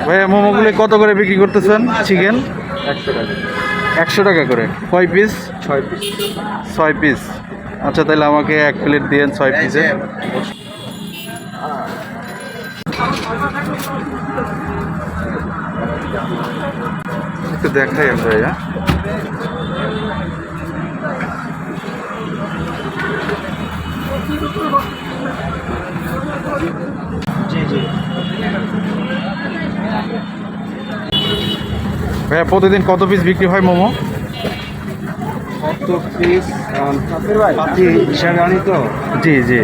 ভাইয়া মোমোগুলো কত করে বিক্রি করতেছেন? চিকেন 100 টাকা করে। কয় পিস? 6 পিস। 6 পিস। আচ্ছা, তাহলে আমাকে 1 প্লেট দিয়েন 6 পিসে। একটু দেখাই ভাইয়া। জি জি ভাইয়া প্রতিদিন কত পিস বিক্রি হয় মোমো? কত পিস পাতি হিসাবে আনি তো। জি জি,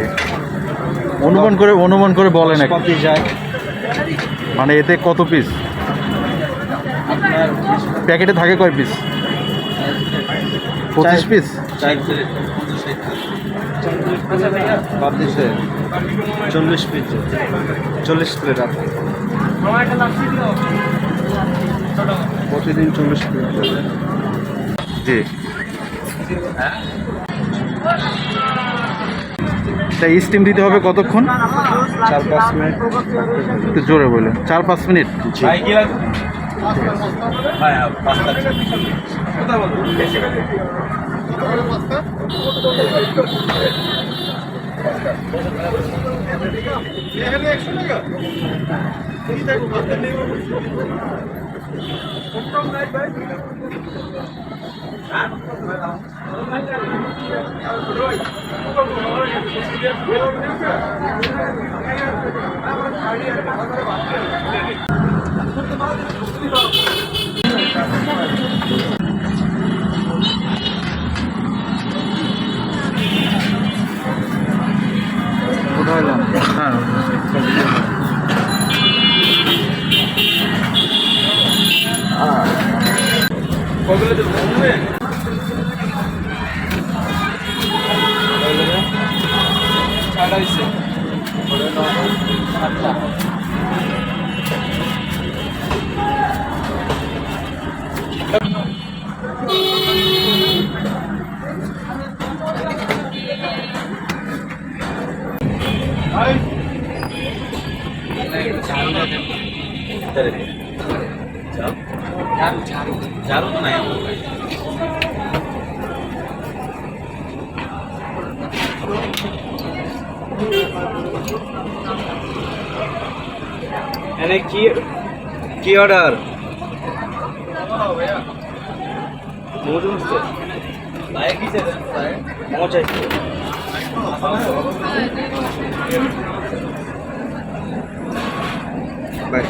অনুমান করে বলেন। পাতি যায় মানে এতে কত পিস? আপনার প্যাকেটে থাকে কয় piece? 25 piece. 4 plate 40 piece 40 plate আছে প্রতিদিন 40 প্লেট। জি, তাই স্টিম দিতে হবে কতক্ষণ? 4-5 মিনিট। একটু জোরে বললেন। 4-5 মিনিট। কোথায় এলাম? হ্যাঁ, এনে কি অর্ডার? মোমো চাইছে। বাই।